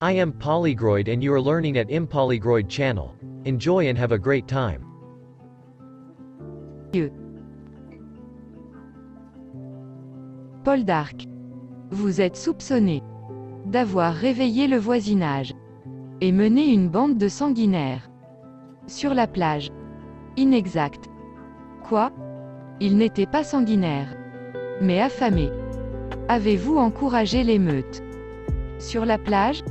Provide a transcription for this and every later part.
I am Polygroid and you are learning at Impolygroid channel. Enjoy and have a great time. Poldark. Vous êtes soupçonné d'avoir réveillé le voisinage et mené une bande de sanguinaires sur la plage. Inexact. Quoi? Ils n'étaient pas sanguinaires, mais affamés. Avez-vous encouragé l'émeute sur la plage?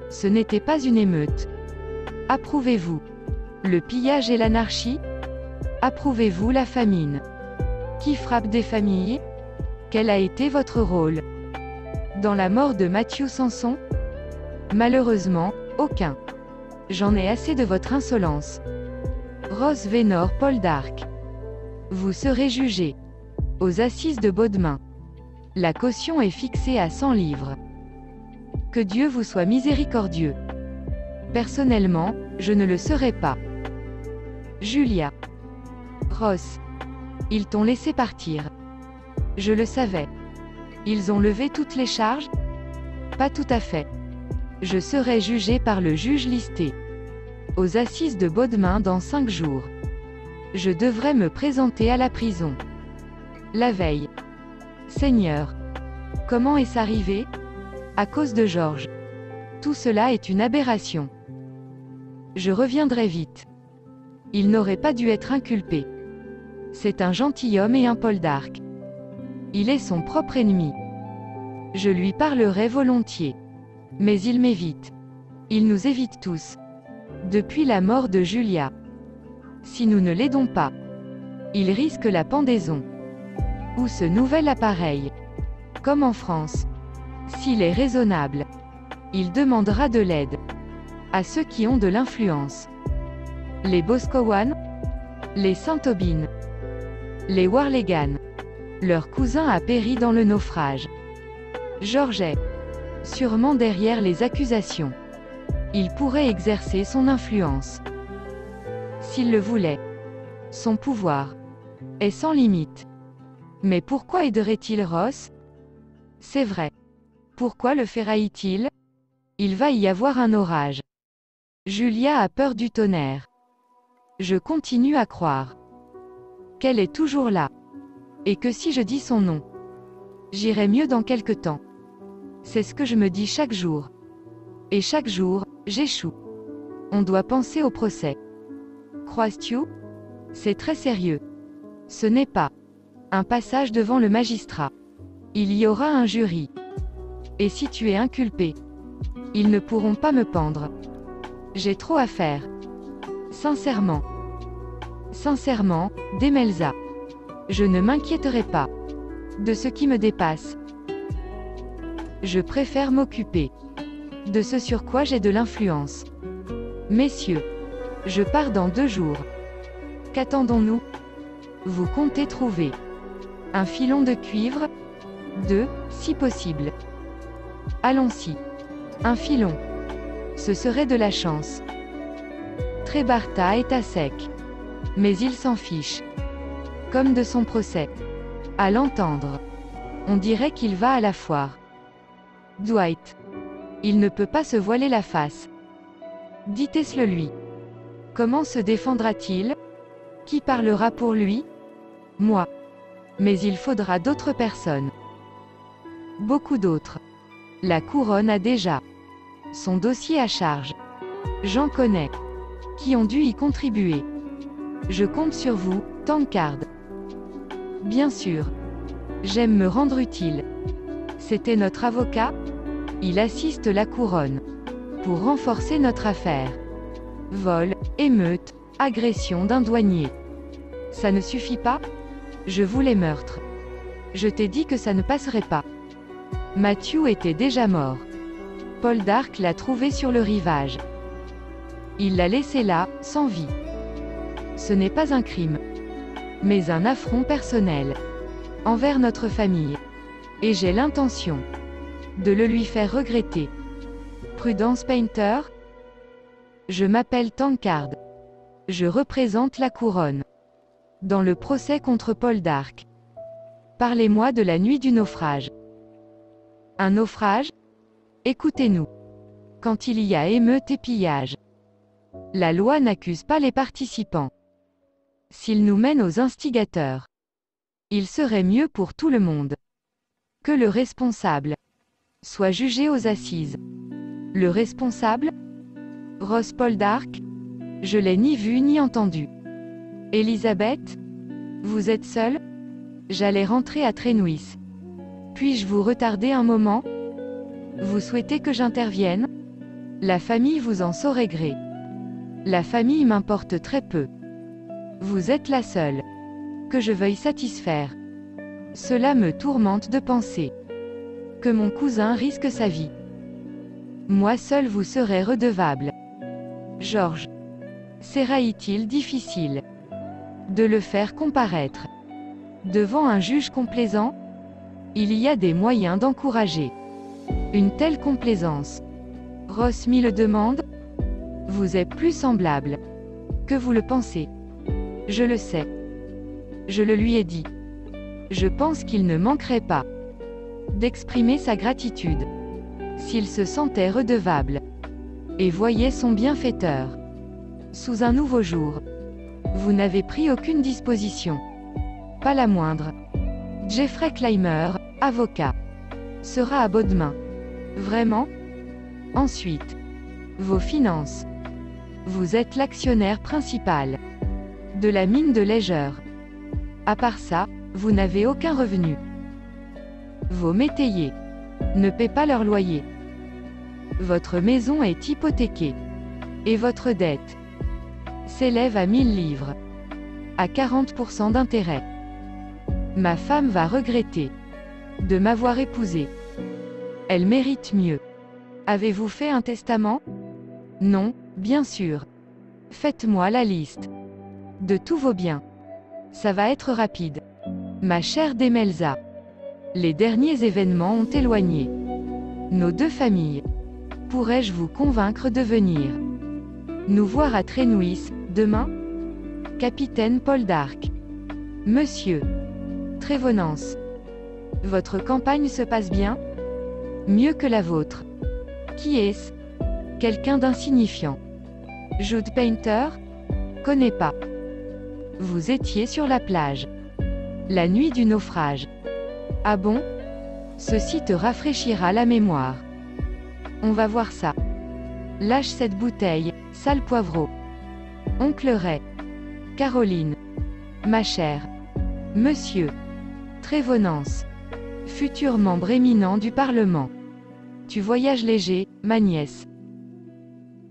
Ce n'était pas une émeute. Approuvez-vous le pillage et l'anarchie? Approuvez-vous la famine qui frappe des familles? Quel a été votre rôle dans la mort de Matthew Sanson? Malheureusement, aucun. J'en ai assez de votre insolence. Ross Venor Poldark. Vous serez jugé aux assises de Bodmin. La caution est fixée à 100 livres. Que Dieu vous soit miséricordieux. Personnellement, je ne le serai pas. Julia. Ross. Ils t'ont laissé partir. Je le savais. Ils ont levé toutes les charges? Pas tout à fait. Je serai jugé par le juge listé aux assises de Bodmin dans 5 jours. Je devrais me présenter à la prison la veille. Seigneur. Comment est-ce arrivé? À cause de George. Tout cela est une aberration. Je reviendrai vite. Il n'aurait pas dû être inculpé. C'est un gentilhomme et un Poldark. Il est son propre ennemi. Je lui parlerai volontiers. Mais il m'évite. Il nous évite tous. Depuis la mort de Julia. Si nous ne l'aidons pas, il risque la pendaison. Ou ce nouvel appareil. Comme en France. S'il est raisonnable, il demandera de l'aide à ceux qui ont de l'influence. Les Boscawen, les Saint-Aubin, les Warlegan. Leur cousin a péri dans le naufrage. George est sûrement derrière les accusations. Il pourrait exercer son influence. S'il le voulait. Son pouvoir est sans limite. Mais pourquoi aiderait-il Ross? C'est vrai. Pourquoi le ferraille-t-il? Il va y avoir un orage. Julia a peur du tonnerre. Je continue à croire qu'elle est toujours là. Et que si je dis son nom, j'irai mieux dans quelque temps. C'est ce que je me dis chaque jour. Et chaque jour, j'échoue. On doit penser au procès. Crois-tu? C'est très sérieux. Ce n'est pas un passage devant le magistrat. Il y aura un jury. Et si tu es inculpé, ils ne pourront pas me pendre. J'ai trop à faire. Sincèrement. Sincèrement, Demelza. Je ne m'inquiéterai pas de ce qui me dépasse. Je préfère m'occuper de ce sur quoi j'ai de l'influence. Messieurs, je pars dans 2 jours. Qu'attendons-nous? Vous comptez trouver un filon de cuivre? 2, si possible. Allons-y. Un filon. Ce serait de la chance. Trebarta est à sec. Mais il s'en fiche. Comme de son procès. À l'entendre, on dirait qu'il va à la foire. Dwight. Il ne peut pas se voiler la face. Dites-le lui. Comment se défendra-t-il? Qui parlera pour lui? Moi. Mais il faudra d'autres personnes. Beaucoup d'autres. La couronne a déjà son dossier à charge. J'en connais qui ont dû y contribuer. Je compte sur vous, Tankard. Bien sûr. J'aime me rendre utile. C'était notre avocat? Il assiste la couronne pour renforcer notre affaire. Vol, émeute, agression d'un douanier. Ça ne suffit pas? Je voulais meurtre. Je t'ai dit que ça ne passerait pas. Matthew était déjà mort. Poldark l'a trouvé sur le rivage. Il l'a laissé là, sans vie. Ce n'est pas un crime, mais un affront personnel envers notre famille. Et j'ai l'intention de le lui faire regretter. Prudence Painter? Je m'appelle Tankard. Je représente la couronne dans le procès contre Poldark. Parlez-moi de la nuit du naufrage. Un naufrage? Écoutez-nous. quand il y a émeute et pillage. La loi n'accuse pas les participants. S'il nous mène aux instigateurs, il serait mieux pour tout le monde que le responsable soit jugé aux assises. Le responsable? Ross Poldark? Je l'ai ni vu ni entendu. Elisabeth? Vous êtes seule? J'allais rentrer à Trenwith. Puis-je vous retarder un moment? Vous souhaitez que j'intervienne? La famille vous en saurait gré. La famille m'importe très peu. Vous êtes la seule que je veuille satisfaire. Cela me tourmente de penser que mon cousin risque sa vie. Moi seul vous serez redevable. Georges. Sera-t-il difficile de le faire comparaître devant un juge complaisant? Il y a des moyens d'encourager une telle complaisance. Ross me le demande. Vous êtes plus semblable que vous le pensez. Je le sais. Je le lui ai dit. Je pense qu'il ne manquerait pas d'exprimer sa gratitude s'il se sentait redevable et voyait son bienfaiteur sous un nouveau jour. Vous n'avez pris aucune disposition. Pas la moindre. Jeffrey Clymer, avocat, sera à Bodmin. Vraiment? Ensuite, vos finances. Vous êtes l'actionnaire principal de la mine de Ledger. À part ça, vous n'avez aucun revenu. Vos métayers ne paient pas leur loyer. Votre maison est hypothéquée. Et votre dette s'élève à 1000 livres. À 40% d'intérêt. Ma femme va regretter de m'avoir épousé. Elle mérite mieux. Avez-vous fait un testament? Non, bien sûr. Faites-moi la liste de tous vos biens. Ça va être rapide. Ma chère Demelza. Les derniers événements ont éloigné nos deux familles. Pourrais-je vous convaincre de venir nous voir à Trenwith, demain? Capitaine Poldark. Monsieur Trévenance. Votre campagne se passe bien? Mieux que la vôtre. Qui est-ce? Quelqu'un d'insignifiant. Jude Painter? Connais pas. Vous étiez sur la plage la nuit du naufrage. Ah bon? Ceci te rafraîchira la mémoire. On va voir ça. Lâche cette bouteille, sale poivreau. Oncle Ray. Caroline. Ma chère. Monsieur Trévenance. Futur membre éminent du Parlement. Tu voyages léger, ma nièce.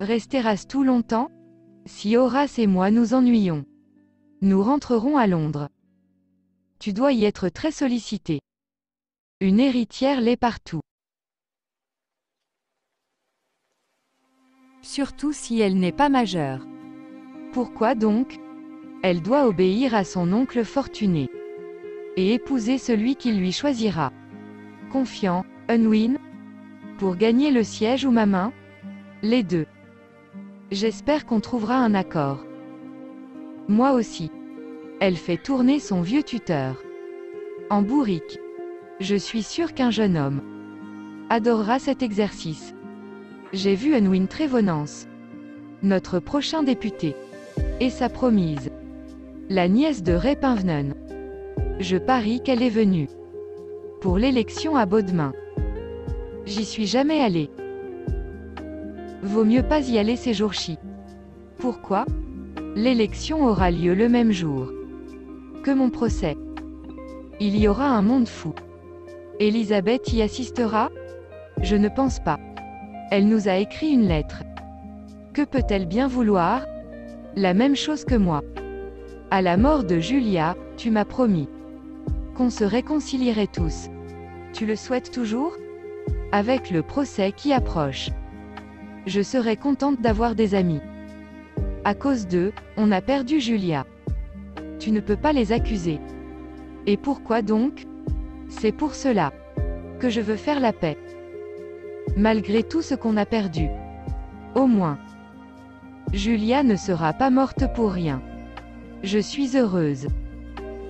Resteras tout longtemps? Si Horace et moi nous ennuyons, nous rentrerons à Londres. Tu dois y être très sollicité. Une héritière l'est partout. Surtout si elle n'est pas majeure. Pourquoi donc? Elle doit obéir à son oncle fortuné et épouser celui qui lui choisira. Confiant, Unwin? Pour gagner le siège ou ma main? Les deux. J'espère qu'on trouvera un accord. Moi aussi. Elle fait tourner son vieux tuteur en bourrique. Je suis sûr qu'un jeune homme adorera cet exercice. J'ai vu Unwin Trévenance, notre prochain député, et sa promise, la nièce de Ray Pinvenen. Je parie qu'elle est venue pour l'élection à Bodmin. J'y suis jamais allée. Vaut mieux pas y aller ces jours-ci. Pourquoi? L'élection aura lieu le même jour que mon procès. Il y aura un monde fou. Elisabeth y assistera? Je ne pense pas. Elle nous a écrit une lettre. Que peut-elle bien vouloir? La même chose que moi. À la mort de Julia, tu m'as promis qu'on se réconcilierait tous. Tu le souhaites toujours? Avec le procès qui approche, je serais contente d'avoir des amis. À cause d'eux, on a perdu Julia. Tu ne peux pas les accuser. Et pourquoi donc? C'est pour cela que je veux faire la paix. Malgré tout ce qu'on a perdu. Au moins, Julia ne sera pas morte pour rien. Je suis heureuse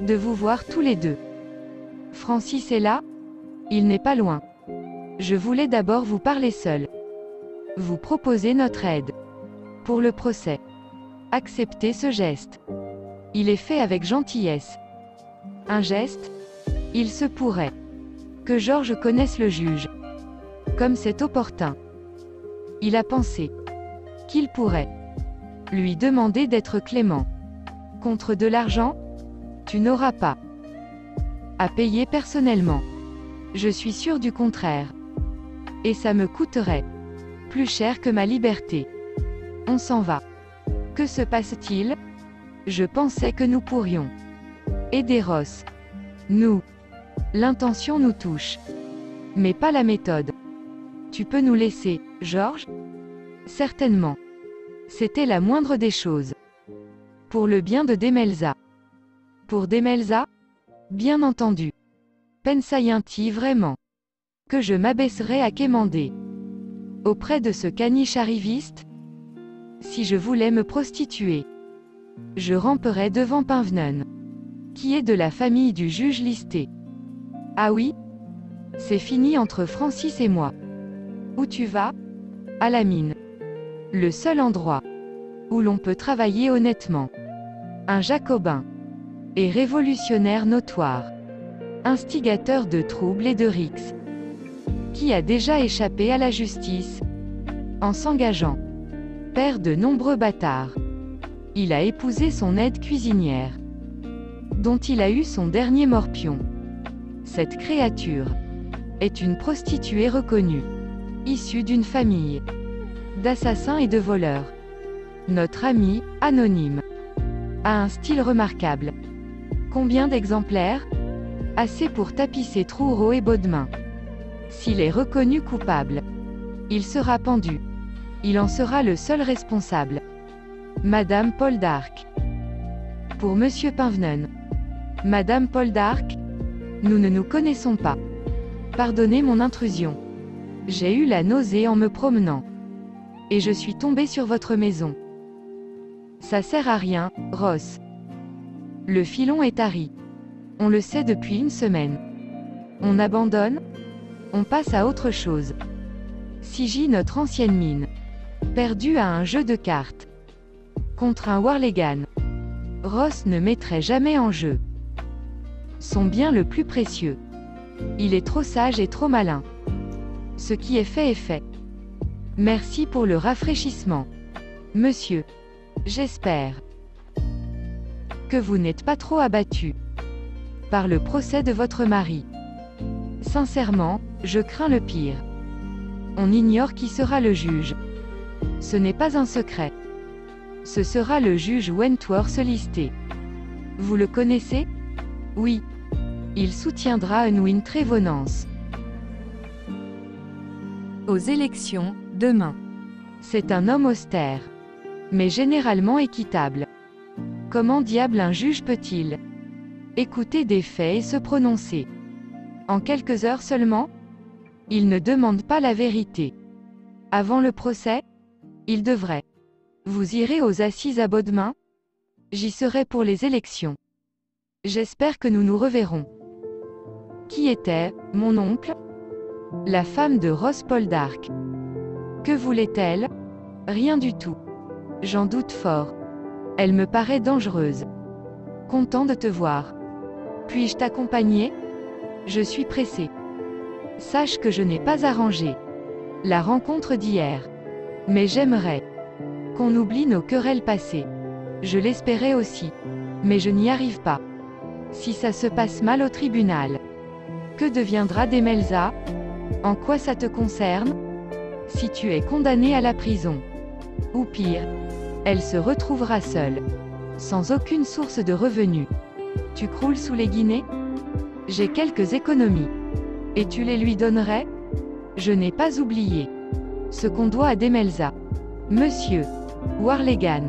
de vous voir tous les deux. Francis est là? Il n'est pas loin. Je voulais d'abord vous parler seul. Vous proposez notre aide. Pour le procès. Acceptez ce geste. Il est fait avec gentillesse. Un geste? Il se pourrait que Georges connaisse le juge. Comme c'est opportun. Il a pensé qu'il pourrait lui demander d'être clément. Contre de l'argent? Tu n'auras pas à payer personnellement. Je suis sûr du contraire. Et ça me coûterait plus cher que ma liberté. On s'en va. Que se passe-t-il? Je pensais que nous pourrions aider Ross. Nous. L'intention nous touche. Mais pas la méthode. Tu peux nous laisser, Georges? Certainement. C'était la moindre des choses. Pour le bien de Demelza. Pour Demelza? Bien entendu. Pensait-il vraiment que je m'abaisserais à quémander auprès de ce caniche arriviste? Si je voulais me prostituer, je ramperais devant Pinvenen, qui est de la famille du juge listé. Ah oui? C'est fini entre Francis et moi. Où tu vas? À la mine. Le seul endroit où l'on peut travailler honnêtement. Un jacobin. Et révolutionnaire notoire. Instigateur de troubles et de rixes. Qui a déjà échappé à la justice. En s'engageant. Père de nombreux bâtards. Il a épousé son aide cuisinière. Dont il a eu son dernier morpion. Cette créature est une prostituée reconnue. Issue d'une famille d'assassins et de voleurs. Notre ami, anonyme, a un style remarquable. Combien d'exemplaires? Assez pour tapisser Troureau et Baudemin. S'il est reconnu coupable, il sera pendu. Il en sera le seul responsable. Madame Poldark. Pour Monsieur Pinvenen. Madame Poldark? Nous ne nous connaissons pas. Pardonnez mon intrusion. J'ai eu la nausée en me promenant. Et je suis tombé sur votre maison. Ça sert à rien, Ross. Le filon est tari. On le sait depuis une semaine. On abandonne? On passe à autre chose. Sigil notre ancienne mine. Perdue à un jeu de cartes. Contre un Warlegan. Ross ne mettrait jamais en jeu son bien le plus précieux. Il est trop sage et trop malin. Ce qui est fait est fait. Merci pour le rafraîchissement. Monsieur. J'espère que vous n'êtes pas trop abattu par le procès de votre mari. Sincèrement, je crains le pire. On ignore qui sera le juge. Ce n'est pas un secret. Ce sera le juge Wentworth listé. Vous le connaissez? Oui. Il soutiendra Unwin Trevonance aux élections, demain. C'est un homme austère, mais généralement équitable. Comment diable un juge peut-il écouter des faits et se prononcer en quelques heures seulement? Il ne demande pas la vérité. Avant le procès? Il devrait. Vous irez aux assises à Baudemin? J'y serai pour les élections. J'espère que nous nous reverrons. Qui était, mon oncle? La femme de Ross Poldark. Que voulait-elle? Rien du tout. J'en doute fort. Elle me paraît dangereuse. Content de te voir. Puis-je t'accompagner? Je suis pressé. Sache que je n'ai pas arrangé la rencontre d'hier. Mais j'aimerais qu'on oublie nos querelles passées. Je l'espérais aussi. Mais je n'y arrive pas. Si ça se passe mal au tribunal, que deviendra Demelza? En quoi ça te concerne? Si tu es condamné à la prison. Ou pire, elle se retrouvera seule, sans aucune source de revenus. Tu croules sous les guinées? J'ai quelques économies. Et tu les lui donnerais? Je n'ai pas oublié ce qu'on doit à Demelza. Monsieur Warlegan,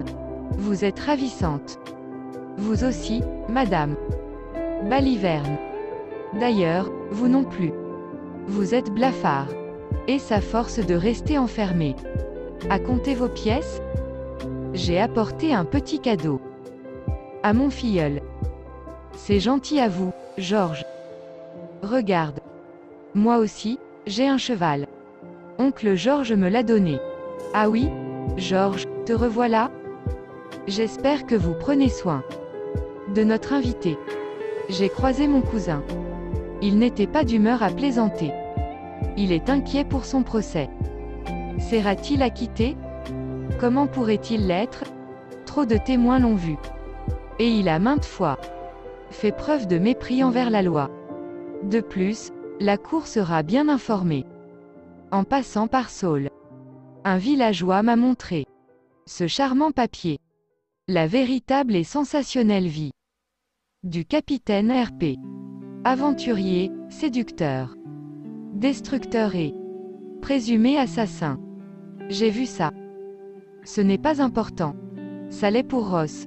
vous êtes ravissante. Vous aussi, madame Baliverne. D'ailleurs, vous non plus. Vous êtes blafard. Et sa force de rester enfermé. À compter vos pièces? J'ai apporté un petit cadeau à mon filleul. C'est gentil à vous, Georges. Regarde. Moi aussi, j'ai un cheval. Oncle Georges me l'a donné. Ah oui, Georges, te revoilà? J'espère que vous prenez soin de notre invité. J'ai croisé mon cousin. Il n'était pas d'humeur à plaisanter. Il est inquiet pour son procès. Sera-t-il acquitté? Comment pourrait-il l'être? Trop de témoins l'ont vu. Et il a maintes fois fait preuve de mépris envers la loi. De plus, la cour sera bien informée. En passant par Saul, un villageois m'a montré ce charmant papier. La véritable et sensationnelle vie du capitaine RP. Aventurier, séducteur, destructeur et présumé assassin. J'ai vu ça. Ce n'est pas important. Ça l'est pour Ross.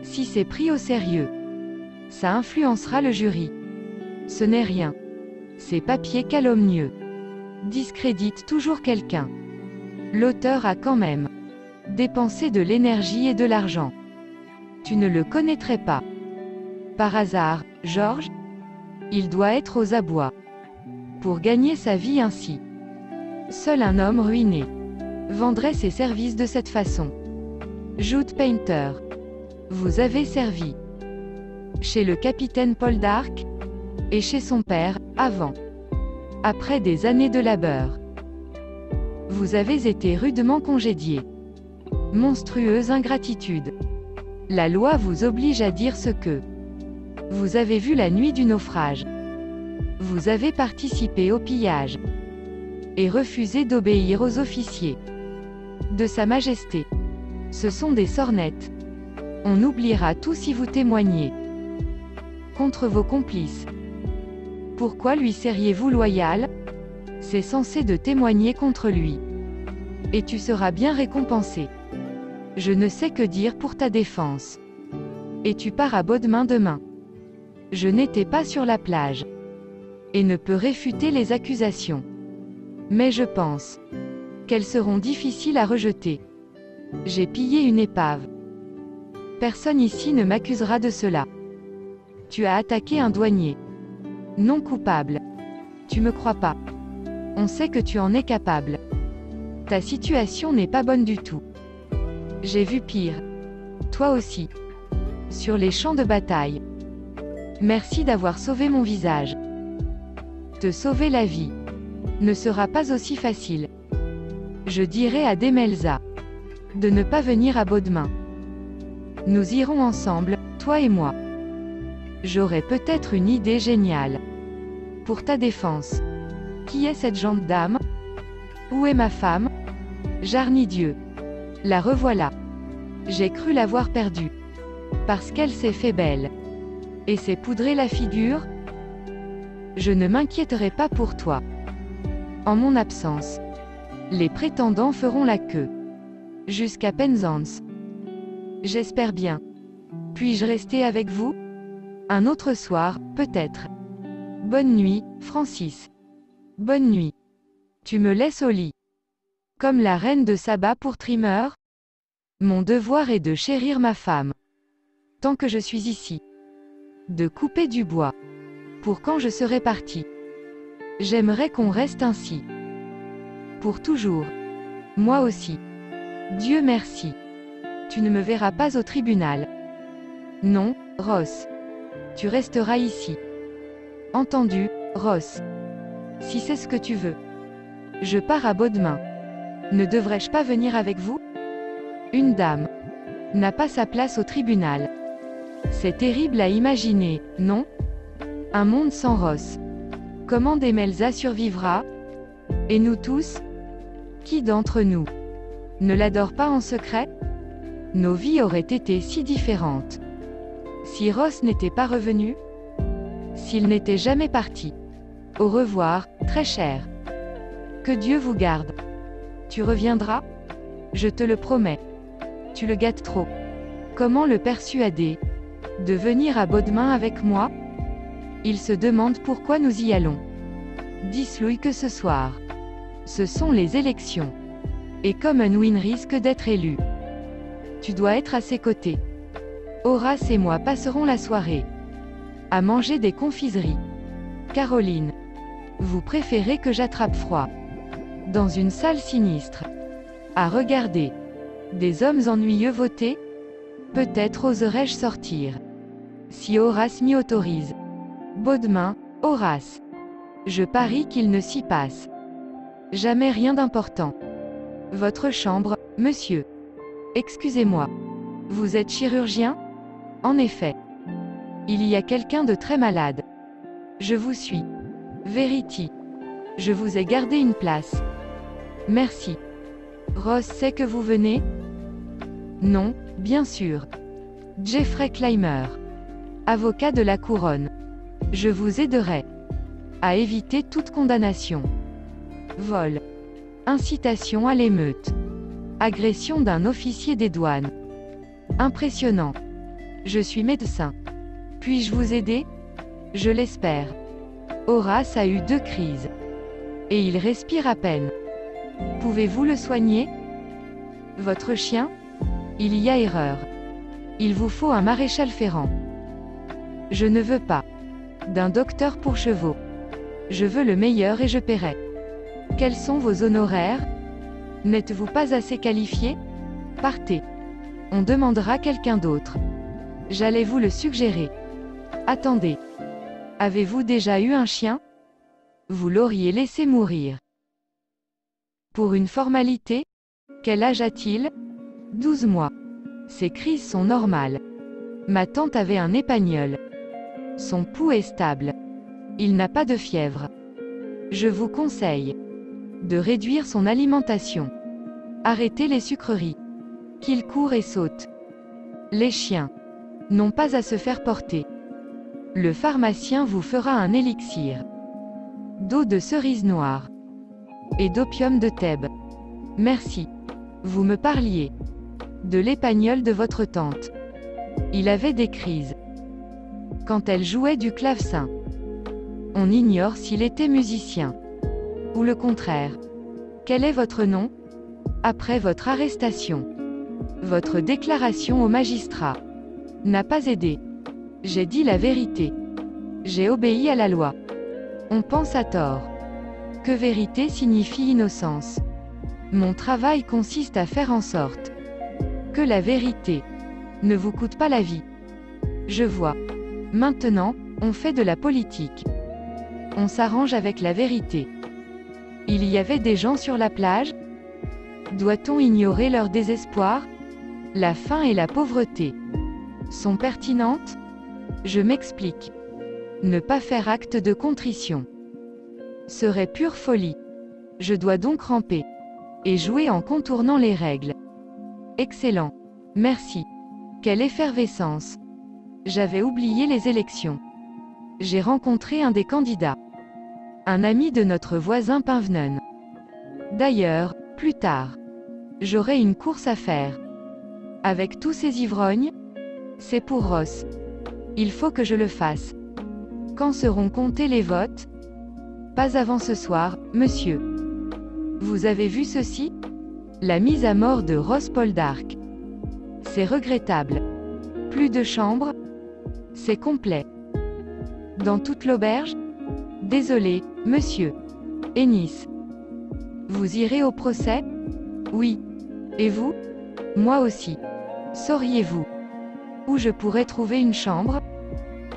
Si c'est pris au sérieux, ça influencera le jury. Ce n'est rien. Ces papiers calomnieux discréditent toujours quelqu'un. L'auteur a quand même dépensé de l'énergie et de l'argent. Tu ne le connaîtrais pas. Par hasard, Georges? Il doit être aux abois pour gagner sa vie ainsi. Seul un homme ruiné vendrait ses services de cette façon. Jude Painter. Vous avez servi chez le capitaine Poldark et chez son père, avant. Après des années de labeur. Vous avez été rudement congédié. Monstrueuse ingratitude. La loi vous oblige à dire ce que vous avez vu la nuit du naufrage. Vous avez participé au pillage et refusé d'obéir aux officiers de Sa Majesté. Ce sont des sornettes. On oubliera tout si vous témoignez contre vos complices. Pourquoi lui seriez-vous loyal? C'est censé de témoigner contre lui. Et tu seras bien récompensé. Je ne sais que dire pour ta défense. Et tu pars à Bodmin demain. Je n'étais pas sur la plage. Et ne peux réfuter les accusations. Mais je pense qu'elles seront difficiles à rejeter. J'ai pillé une épave. Personne ici ne m'accusera de cela. Tu as attaqué un douanier. Non coupable. Tu me crois pas. On sait que tu en es capable. Ta situation n'est pas bonne du tout. J'ai vu pire. Toi aussi. Sur les champs de bataille. Merci d'avoir sauvé mon visage. Te sauver la vie ne sera pas aussi facile. Je dirai à Demelza de ne pas venir à Bodmin. Nous irons ensemble, toi et moi. J'aurai peut-être une idée géniale pour ta défense. Qui est cette gente dame? Où est ma femme? Jarni Dieu. La revoilà. J'ai cru l'avoir perdue. Parce qu'elle s'est fait belle. Et s'est poudrée la figure? Je ne m'inquiéterai pas pour toi. En mon absence, les prétendants feront la queue. Jusqu'à Penzance. J'espère bien. Puis-je rester avec vous? Un autre soir, peut-être. Bonne nuit, Francis. Bonne nuit. Tu me laisses au lit. Comme la reine de Saba pour Trimmer? Mon devoir est de chérir ma femme. Tant que je suis ici. De couper du bois. Pour quand je serai parti. J'aimerais qu'on reste ainsi. Pour toujours. Moi aussi. Dieu merci. Tu ne me verras pas au tribunal. Non, Ross. Tu resteras ici. Entendu, Ross. Si c'est ce que tu veux. Je pars à Bodmin. Ne devrais-je pas venir avec vous? Une dame n'a pas sa place au tribunal. C'est terrible à imaginer, non? Un monde sans Ross. Comment Demelza survivra? Et nous tous? Qui d'entre nous ne l'adore pas en secret? Nos vies auraient été si différentes. Si Ross n'était pas revenu? S'il n'était jamais parti? Au revoir, très cher. Que Dieu vous garde. Tu reviendras? Je te le promets. Tu le gâtes trop. Comment le persuader de venir à Bodmin avec moi? Il se demande pourquoi nous y allons. Dis-lui que ce soir, ce sont les élections. Et comme Unwin risque d'être élu, tu dois être à ses côtés. Horace et moi passerons la soirée à manger des confiseries. Caroline, vous préférez que j'attrape froid dans une salle sinistre? À regarder. Des hommes ennuyeux voter? Peut-être oserais-je sortir. Si Horace m'y autorise. Baudemain, Horace. Je parie qu'il ne s'y passe jamais rien d'important. Votre chambre, monsieur. Excusez-moi. Vous êtes chirurgien? En effet. Il y a quelqu'un de très malade. Je vous suis. Verity. Je vous ai gardé une place. Merci. Ross sait que vous venez? Non, bien sûr. Jeffrey Clymer. Avocat de la couronne. Je vous aiderai à éviter toute condamnation. Vol. Incitation à l'émeute. Agression d'un officier des douanes. Impressionnant. Je suis médecin. Puis-je vous aider? Je l'espère. Horace a eu 2 crises. Et il respire à peine. Pouvez-vous le soigner? Votre chien? Il y a erreur. Il vous faut un maréchal ferrant. Je ne veux pas d'un docteur pour chevaux. Je veux le meilleur et je paierai. Quels sont vos honoraires? N'êtes-vous pas assez qualifié? Partez. On demandera quelqu'un d'autre. J'allais vous le suggérer. Attendez. Avez-vous déjà eu un chien? Vous l'auriez laissé mourir. Pour une formalité? Quel âge a-t-il? 12 mois. Ces crises sont normales. Ma tante avait un épagnol. Son pouls est stable. Il n'a pas de fièvre. Je vous conseille de réduire son alimentation. Arrêtez les sucreries. Qu'il court et saute. Les chiens n'ont pas à se faire porter. Le pharmacien vous fera un élixir d'eau de cerise noire et d'opium de Thèbes. Merci. Vous me parliez de l'épagnol de votre tante. Il avait des crises quand elle jouait du clavecin. On ignore s'il était musicien ou le contraire. Quel est votre nom? Après votre arrestation. Votre déclaration au magistrat n'a pas aidé. J'ai dit la vérité. J'ai obéi à la loi. On pense à tort que vérité signifie innocence. Mon travail consiste à faire en sorte que la vérité ne vous coûte pas la vie. Je vois. Maintenant, on fait de la politique. On s'arrange avec la vérité. Il y avait des gens sur la plage? Doit-on ignorer leur désespoir? La faim et la pauvreté sont pertinentes? Je m'explique. Ne pas faire acte de contrition serait pure folie. Je dois donc ramper et jouer en contournant les règles. Excellent. Merci. Quelle effervescence. J'avais oublié les élections. J'ai rencontré un des candidats. Un ami de notre voisin Pinvenen. D'ailleurs, plus tard, j'aurai une course à faire. Avec tous ces ivrognes? C'est pour Ross. Il faut que je le fasse. Quand seront comptés les votes? Pas avant ce soir, monsieur. Vous avez vu ceci? La mise à mort de Ross Poldark. C'est regrettable. Plus de chambres? C'est complet. Dans toute l'auberge? Désolé, monsieur. Ennis. Vous irez au procès? Oui. Et vous? Moi aussi. Sauriez-vous où je pourrais trouver une chambre?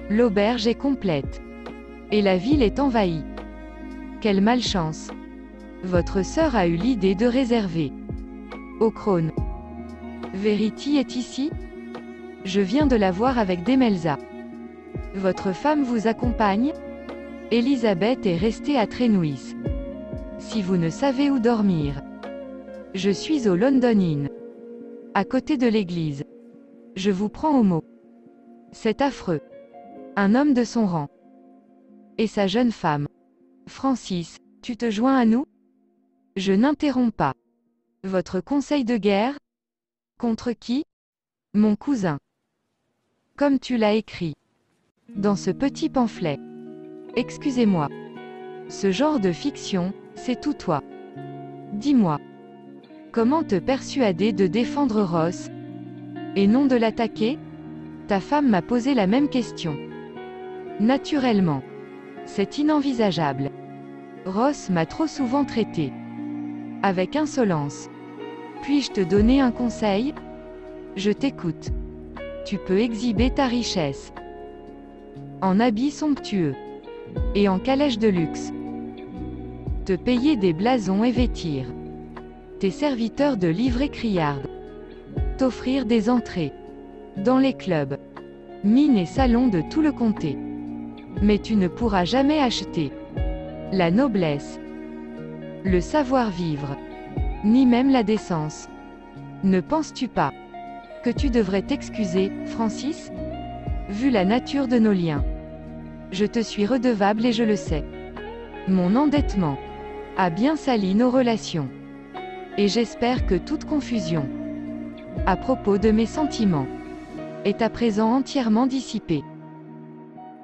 L'auberge est complète. Et la ville est envahie. Quelle malchance. Votre sœur a eu l'idée de réserver au Krone. Verity est ici? Je viens de la voir avec Demelza. Votre femme vous accompagne? Elisabeth est restée à Trenwith. Si vous ne savez où dormir. Je suis au London Inn. À côté de l'église. Je vous prends au mot. C'est affreux. Un homme de son rang. Et sa jeune femme. Francis, tu te joins à nous? Je n'interromps pas. Votre conseil de guerre? Contre qui? Mon cousin. Comme tu l'as écrit. Dans ce petit pamphlet. Excusez-moi. Ce genre de fiction, c'est tout toi. Dis-moi. Comment te persuader de défendre Ross? Et non de l'attaquer? Ta femme m'a posé la même question. Naturellement. C'est inenvisageable. Ross m'a trop souvent traité avec insolence. Puis-je te donner un conseil? Je t'écoute. Tu peux exhiber ta richesse. En habits somptueux. Et en calèche de luxe. Te payer des blasons et vêtir tes serviteurs de livrée criarde. T'offrir des entrées dans les clubs, mines et salons de tout le comté. Mais tu ne pourras jamais acheter la noblesse, le savoir-vivre, ni même la décence. Ne penses-tu pas que tu devrais t'excuser, Francis? Vu la nature de nos liens, je te suis redevable et je le sais. Mon endettement a bien sali nos relations. Et j'espère que toute confusion à propos de mes sentiments est à présent entièrement dissipée.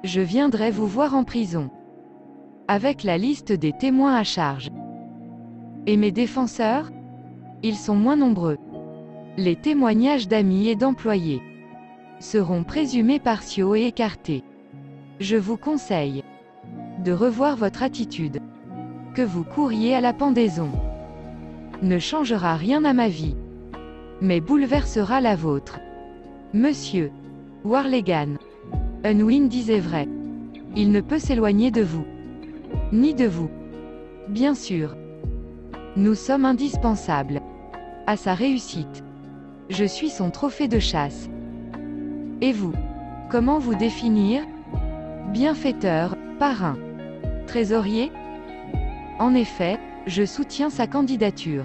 Je viendrai vous voir en prison, avec la liste des témoins à charge. Et mes défenseurs? Ils sont moins nombreux. Les témoignages d'amis et d'employés seront présumés partiaux et écartés. Je vous conseille de revoir votre attitude. Que vous couriez à la pendaison ne changera rien à ma vie, mais bouleversera la vôtre. Monsieur Warlegan, Unwin disait vrai. Il ne peut s'éloigner de vous, ni de vous. Bien sûr, nous sommes indispensables à sa réussite. Je suis son trophée de chasse. Et vous, comment vous définir? Bienfaiteur, parrain, trésorier? En effet, je soutiens sa candidature.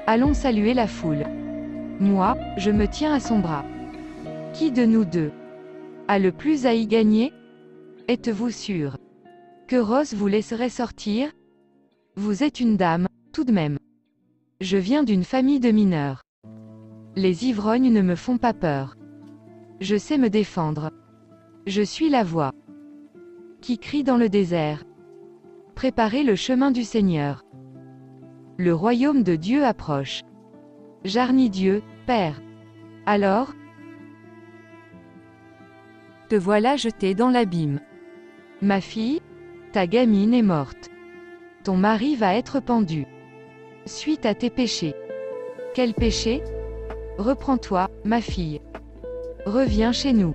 Allons saluer la foule. Moi, je me tiens à son bras. Qui de nous deux a le plus à y gagner? Êtes-vous sûr que Ross vous laisserait sortir? Vous êtes une dame, tout de même. Je viens d'une famille de mineurs. Les ivrognes ne me font pas peur. Je sais me défendre. Je suis la voix qui crie dans le désert. Préparez le chemin du Seigneur. Le royaume de Dieu approche. Jarnis Dieu, Père. Alors, te voilà jetée dans l'abîme. Ma fille, ta gamine est morte. Ton mari va être pendu. Suite à tes péchés. Quel péché? Reprends-toi, ma fille. Reviens chez nous.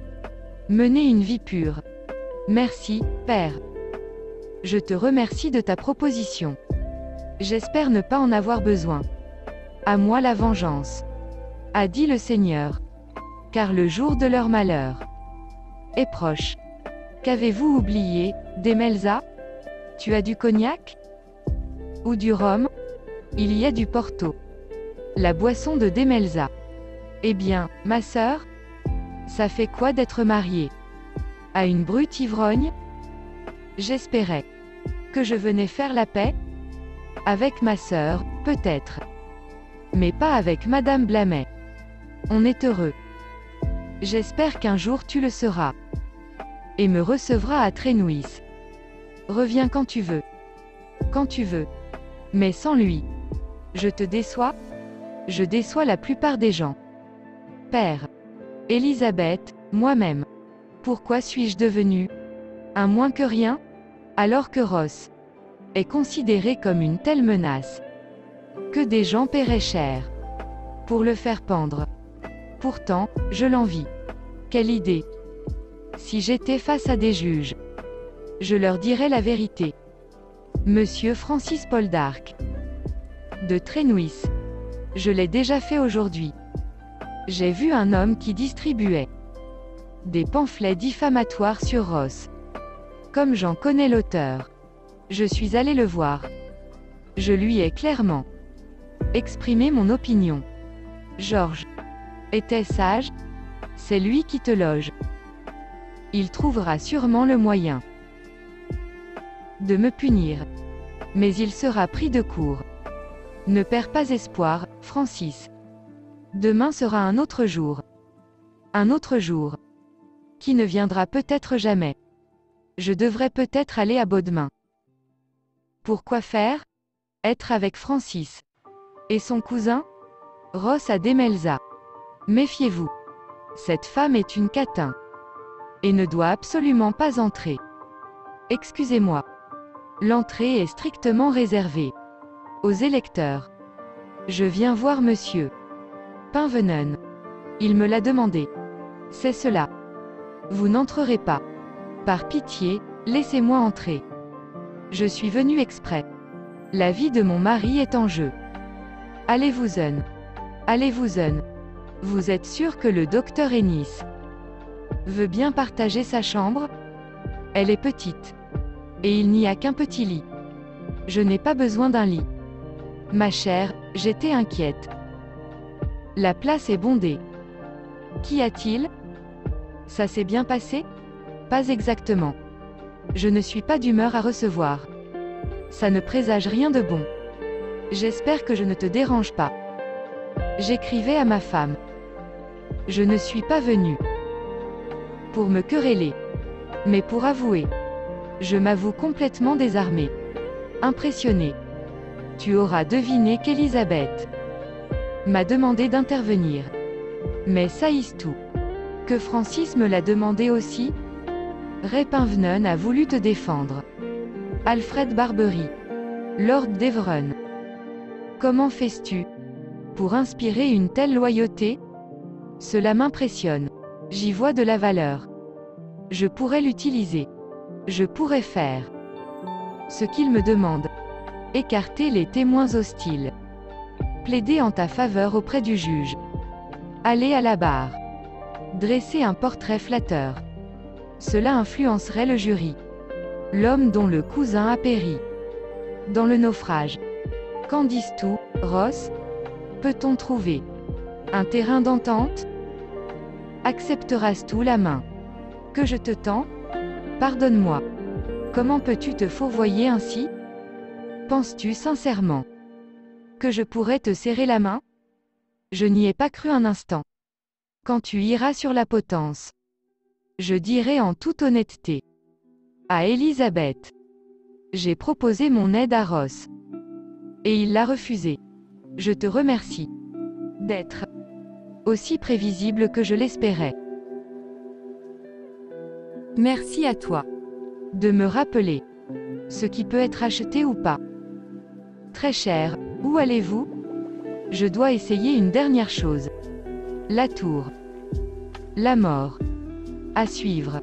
Menez une vie pure. Merci, Père. Je te remercie de ta proposition. J'espère ne pas en avoir besoin. À moi la vengeance, a dit le Seigneur. Car le jour de leur malheur est proche. Qu'avez-vous oublié, Demelza? Tu as du cognac? Ou du rhum? Il y a du Porto. La boisson de Demelza. Eh bien, ma sœur? Ça fait quoi d'être mariée à une brute ivrogne? J'espérais que je venais faire la paix avec ma sœur, peut-être. Mais pas avec Madame Blamet. On est heureux. J'espère qu'un jour tu le seras. Et me recevras à Trénouis. Reviens quand tu veux. Quand tu veux. Mais sans lui. Je te déçois? Je déçois la plupart des gens. Père. Élisabeth, moi-même. Pourquoi suis-je devenu un moins que rien? Alors que Ross est considéré comme une telle menace que des gens paieraient cher pour le faire pendre. Pourtant, je l'envie. Quelle idée! Si j'étais face à des juges, je leur dirais la vérité. Monsieur Francis Poldark de Trénouis. Je l'ai déjà fait aujourd'hui. J'ai vu un homme qui distribuait des pamphlets diffamatoires sur Ross. Comme j'en connais l'auteur, je suis allé le voir. Je lui ai clairement exprimé mon opinion. George était sage? C'est lui qui te loge. Il trouvera sûrement le moyen de me punir. Mais il sera pris de court. Ne perds pas espoir, Francis. Demain sera un autre jour. Un autre jour. Qui ne viendra peut-être jamais. Je devrais peut-être aller à Bodmin. Pourquoi faire? Être avec Francis. Et son cousin? Ross à Demelza. Méfiez-vous. Cette femme est une catin. Et ne doit absolument pas entrer. Excusez-moi. L'entrée est strictement réservée aux électeurs. Je viens voir monsieur Pinvenen. Il me l'a demandé. C'est cela. Vous n'entrerez pas. Par pitié, laissez-moi entrer. Je suis venu exprès. La vie de mon mari est en jeu. Allez-vous-en. Allez-vous-en. Vous êtes sûr que le docteur Ennis veut bien partager sa chambre? Elle est petite. Et il n'y a qu'un petit lit. Je n'ai pas besoin d'un lit. Ma chère, j'étais inquiète. La place est bondée. Qu'y a-t-il? Ça s'est bien passé? Pas exactement. Je ne suis pas d'humeur à recevoir. Ça ne présage rien de bon. J'espère que je ne te dérange pas. J'écrivais à ma femme. Je ne suis pas venue pour me quereller, mais pour avouer. Je m'avoue complètement désarmée. Impressionnée. Tu auras deviné qu'Elisabeth m'a demandé d'intervenir. Mais saïs tout. Que Francis me l'a demandé aussi? Ray Pinvenen a voulu te défendre. Alfred Barbery. Lord Devron. Comment fais-tu pour inspirer une telle loyauté? Cela m'impressionne. J'y vois de la valeur. Je pourrais l'utiliser. Je pourrais faire ce qu'il me demande. Écarter les témoins hostiles. Plaider en ta faveur auprès du juge. Aller à la barre. Dresser un portrait flatteur. Cela influencerait le jury. L'homme dont le cousin a péri dans le naufrage. Qu'en dis-tu, Ross? Peut-on trouver un terrain d'entente? Accepteras-tu la main que je te tends? Pardonne-moi. Comment peux-tu te fourvoyer ainsi? Penses-tu sincèrement que je pourrais te serrer la main? Je n'y ai pas cru un instant. Quand tu iras sur la potence, je dirai en toute honnêteté à Elisabeth. J'ai proposé mon aide à Ross. Et il l'a refusé. Je te remercie d'être aussi prévisible que je l'espérais. Merci à toi de me rappeler ce qui peut être acheté ou pas. Très cher, où allez-vous? Je dois essayer une dernière chose. La tour. La mort. À suivre.